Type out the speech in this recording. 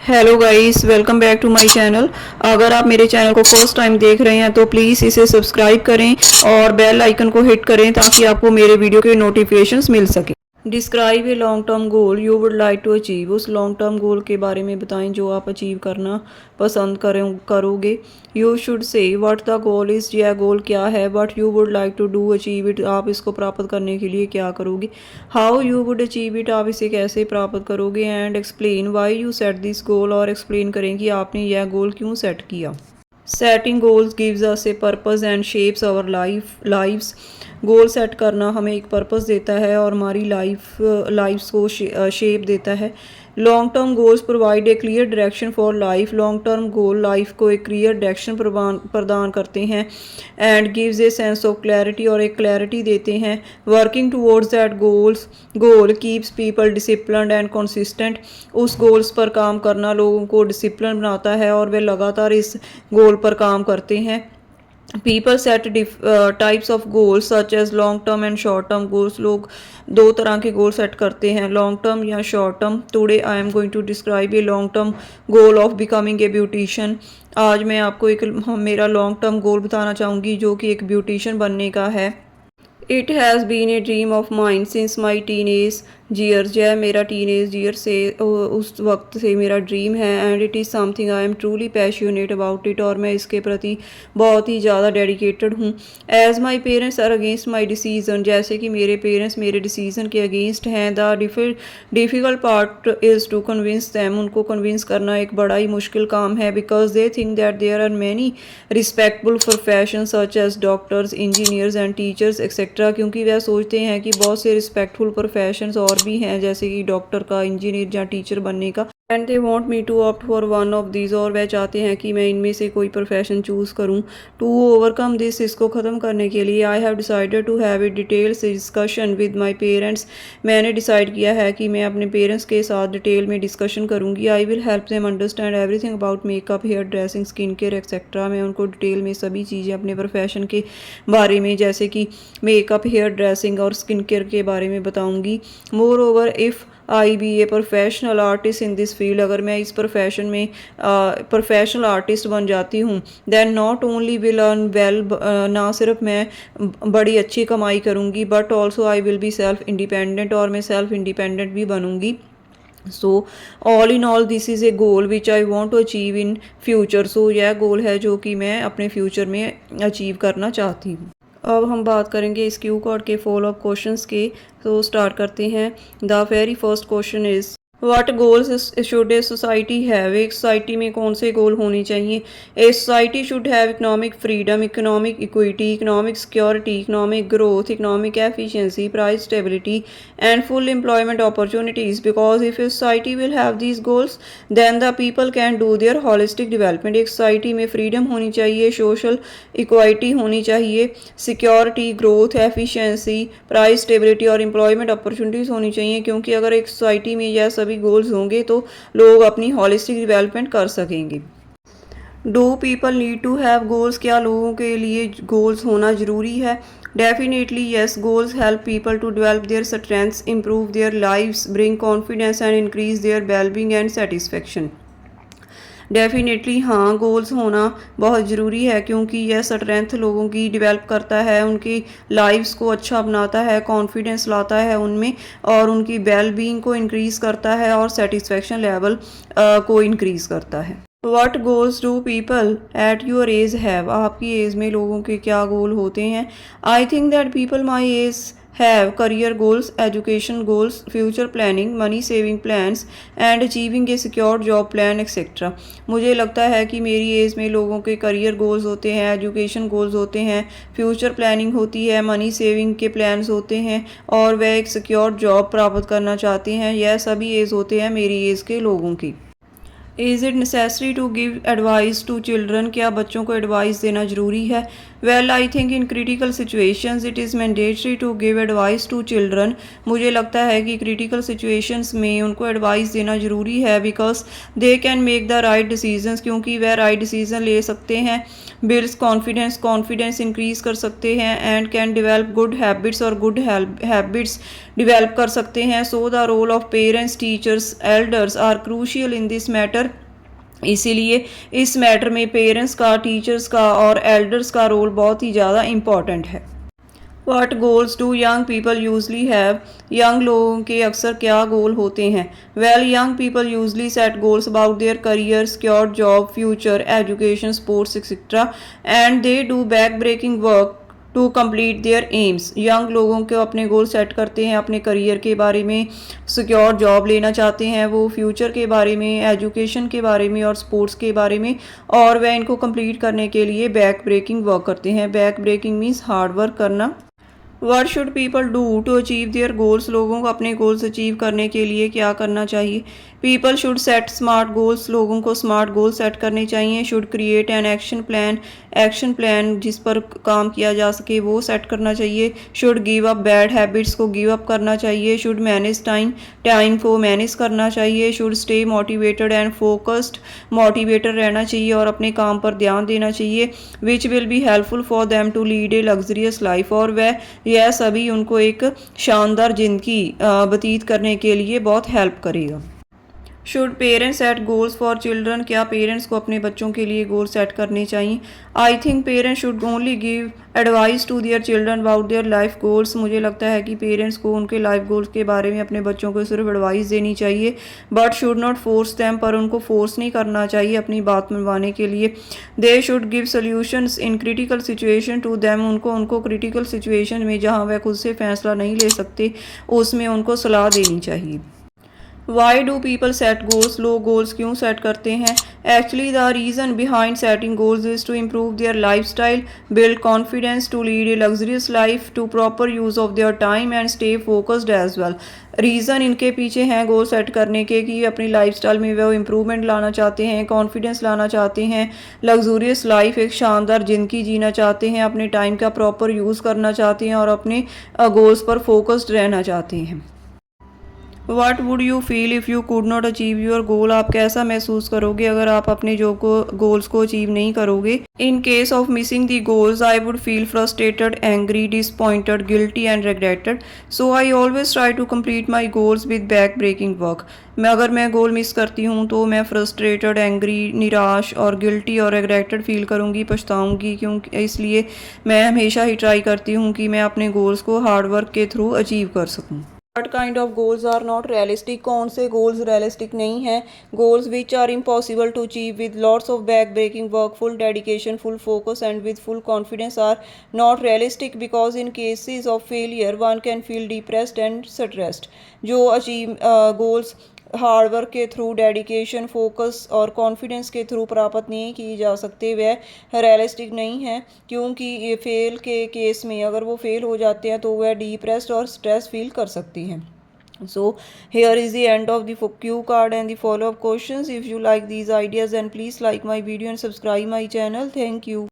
Hello guys, welcome back to my channel. अगर आप मेरे चैनल को फर्स्ट टाइम देख रहे हैं तो प्लीज़ इसे सब्सक्राइब करें और बेल आइकन को हिट करें ताकि आपको मेरे वीडियो के नोटिफिकेशंस मिल सके। Describe a long term goal you would like to achieve. उस लॉन्ग टर्म गोल के बारे में बताएं जो आप अचीव करना पसंद करोगे। You should say what the goal is, यह गोल क्या है। What you would like to do achieve it, आप इसको प्राप्त करने के लिए क्या करोगे। How you would achieve it, आप इसे कैसे प्राप्त करोगे। And explain why you set this goal, और एक्सप्लेन करें कि आपने यह गोल क्यों सेट किया। Setting goals gives us a purpose and shapes our lives. Goal set करना हमें एक पर्पस देता है और हमारी लाइफ्स को शेप देता है। Long term goals provide a clear direction for life. Long term goal life को एक क्लियर डायरेक्शन प्रदान करते हैं। And gives a sense of clarity, और एक क्लैरिटी देते हैं। Working towards that goal keeps people disciplined and consistent. उस गोल्स पर काम करना लोगों को डिसिप्लिन बनाता है और वे लगातार इस गोल पर काम करते हैं। People set types of goals such as long term and short term goals. लोग दो तरह के गोल सेट करते हैं, लॉन्ग टर्म या short term. Today I am going to describe a long term goal of becoming a beautician. आज मैं आपको एक मेरा लॉन्ग टर्म गोल बताना चाहूँगी जो कि एक ब्यूटिशियन बनने का है। It has been a dream of mind since my teenage years. यह मेरा टीनेज ईयर से उस वक्त से मेरा ड्रीम है। And it is something I am truly passionate about it, और मैं इसके प्रति बहुत ही ज़्यादा डेडिकेटेड हूँ। As my parents are against my decision, जैसे कि मेरे पेरेंट्स मेरे डिसीजन के अगेंस्ट हैं। The difficult part is to convince them, उनको कन्विंस करना एक बड़ा ही मुश्किल काम है। Because they think that there are many respectable profession such as doctors, engineers and teachers etcetera. क्योंकि वह सोचते हैं कि बहुत से रिस्पेक्टफुल प्रोफेशंस और भी हैं, जैसे कि डॉक्टर का, इंजीनियर या टीचर बनने का। And they want me to opt for one of these, और वह चाहते हैं कि मैं इनमें से कोई प्रोफेशन चूज़ करूं। टू ओवरकम दिस, इसको ख़त्म करने के लिए I have decided to have a details discussion with my parents. मैंने डिसाइड किया है कि मैं अपने पेरेंट्स के साथ डिटेल में डिस्कशन करूंगी। I will help them understand everything about makeup, hair dressing, skin care etcetera. मैं उनको डिटेल में सभी चीज़ें अपने प्रोफेशन के बारे में, जैसे कि मेकअप, हेयर ड्रेसिंग और स्किन केयर के बारे में बताऊँगी। Moreover if I be a professional artist in this field, अगर मैं इस प्रोफेशन में प्रोफेशनल आर्टिस्ट बन जाती हूँ, then not only will earn well, ना सिर्फ मैं बड़ी अच्छी कमाई करूँगी, but also I will be self independent, और मैं सेल्फ इंडिपेंडेंट भी बनूँगी। So all in all this is a goal which I want to achieve in future. सो यह गोल है जो कि मैं अपने फ्यूचर में अचीव करना चाहती हूँ। अब हम बात करेंगे इस क्यू कार्ड के फॉलो अप क्वेश्चंस के। तो स्टार्ट करते हैं। The very first question is what goals should a society have. एक सोसाइटी में कौन से गोल होने चाहिए। A society should have economic freedom, economic equity, economic security, economic growth, economic efficiency, price stability and full employment opportunities. Because if a society will have these goals then the people can do their holistic development. एक society में freedom होनी चाहिए, social equality होनी चाहिए, security, growth, efficiency, price stability और employment opportunities होनी चाहिए। क्योंकि अगर एक सोसाइटी में यह सभी गोल्स होंगे तो लोग अपनी हॉलिस्टिक डेवलपमेंट कर सकेंगे। Do people need to have goals, क्या लोगों के लिए गोल्स होना ज़रूरी है। Definitely yes, goals help people to develop their strengths, improve their lives, bring confidence and increase their wellbeing and satisfaction. Definitely हाँ, गोल्स होना बहुत ज़रूरी है क्योंकि यह स्ट्रेंथ लोगों की डेवलप करता है, उनकी लाइफ्स को अच्छा बनाता है, कॉन्फिडेंस लाता है उनमें, और उनकी वेल बीइंग को इंक्रीज़ करता है और सेटिस्फेक्शन लेवल को इंक्रीज़ करता है। What goals do people at your age have, आपकी एज में लोगों के क्या गोल होते हैं। I think that people my age have career goals, education goals, future planning, money saving plans and achieving A secure job plan etcetera. मुझे लगता है कि मेरी एज में लोगों के करियर गोल्स होते हैं, एजुकेशन गोल्स होते हैं, फ्यूचर प्लानिंग होती है, मनी सेविंग के प्लान्स होते हैं, और वह एक सिक्योर जॉब प्राप्त करना चाहते हैं। यह सभी एज होते हैं मेरी एज के लोगों की। Is it necessary to give advice to children, क्या बच्चों को एडवाइस देना ज़रूरी है। Well I think in critical situations it is mandatory to give advice to children. मुझे लगता है कि क्रिटिकल सिचुएशंस में उनको एडवाइस देना ज़रूरी है, because they can make the right decisions, क्योंकि वह राइट डिसीजन ले सकते हैं। बिल्ड्स कॉन्फिडेंस इंक्रीज कर सकते हैं and can develop good habits, और गुड हैबिट्स डिवेल्प कर सकते हैं। So the role of parents, teachers, elders are crucial in this matter. इसीलिए इस मैटर में पेरेंट्स का, टीचर्स का और एल्डर्स का रोल बहुत ही ज़्यादा इम्पॉर्टेंट है। What goals do young people usually have? Young लोगों के अक्सर क्या गोल होते हैं? Well, young people usually set goals about their career, secure job, future, education, sports, etc. And they do back-breaking work to complete their aims. Young लोगों को अपने गोल set करते हैं, अपने करियर के बारे में, सिक्योर जॉब लेना चाहते हैं वो, फ्यूचर के बारे में, एजुकेशन के बारे में और स्पोर्ट्स के बारे में, और वह इनको कंप्लीट करने के लिए बैक ब्रेकिंग वर्क करते हैं। Back breaking means hard work करना। What should people do to achieve their goals? लोगों को अपने गोल्स अचीव करने के लिए क्या करना चाहिए? People should set smart goals. लोगों को स्मार्ट गोल सेट करने चाहिए। Should create an action plan जिस पर काम किया जा सके वो सेट करना चाहिए। Should give up bad habits को गिव अप करना चाहिए। Should मैनेज टाइम को मैनेज करना चाहिए। Should stay motivated and focused, motivated रहना चाहिए और अपने काम पर ध्यान देना चाहिए। Which will be helpful for them to lead a luxurious life, और वह यह सभी उनको एक शानदार ज़िंदगी व्यतीत करने के लिए बहुत हेल्प करेगा। Should parents set goals for children? क्या पेरेंट्स को अपने बच्चों के लिए गोल सेट करने चाहिए? I think parents should only give advice to their children about their life goals. मुझे लगता है कि पेरेंट्स को उनके लाइफ गोल्स के बारे में अपने बच्चों को सिर्फ एडवाइस देनी चाहिए, but should not force them, पर उनको फोर्स नहीं करना चाहिए अपनी बात मनवाने के लिए। They should give solutions in critical situation to them. उनको क्रिटिकल सिचुएशन में जहाँ वह खुद से फैसला नहीं ले सकते उसमें उनको सलाह देनी चाहिए। Why do people set goals? लोग गोल्स क्यों सेट करते हैं? Actually the reason behind setting goals is to improve their life style, build confidence, to lead a luxurious life, to proper use of their time and stay focused as well. Reason इनके पीछे हैं गोल set करने के कि अपनी life style में वो improvement लाना चाहते हैं, कॉन्फिडेंस लाना चाहते हैं, लग्जूरियस लाइफ, एक शानदार ज़िंदगी जीना चाहते हैं, अपने टाइम का प्रॉपर यूज़ करना चाहते हैं और अपने गोल्स पर फोकस्ड रहना चाहते हैं। What would you feel if you could not achieve your goal? आप कैसा महसूस करोगे अगर आप अपने गोल्स को अचीव नहीं करोगे? In case of missing the goals I would feel frustrated, angry, disappointed, guilty and regretted. So I always try to complete my goals with back breaking work. अगर मैं गोल मिस करती हूँ तो मैं फ्रस्ट्रेटेड, एंग्री, निराश और गिल्टी और regretted feel करूँगी, पछताऊँगी, क्योंकि इसलिए मैं हमेशा ही ट्राई करती हूँ कि मैं अपने गोल्स को हार्ड वर्क के थ्रू अचीव कर सकूँ। What kind of goals are not realistic? कौन से गोल्स रियलिस्टिक नहीं हैं? Goals which are impossible to achieve with lots of back-breaking work, full dedication, full focus and with full confidence are not realistic because in cases of failure one can feel depressed and stressed. जो achieve goals hard work के through, dedication, focus और confidence के through प्राप्त नहीं किए जा सकते वह रियलिस्टिक नहीं है, क्योंकि ये फेल के केस में अगर वो फेल हो जाते हैं तो वह डिप्रेस्ड और स्ट्रेस फील कर सकती हैं। So here is the end of the cue card and the follow-up questions. If you like these ideas then please like my video and subscribe my channel. Thank you.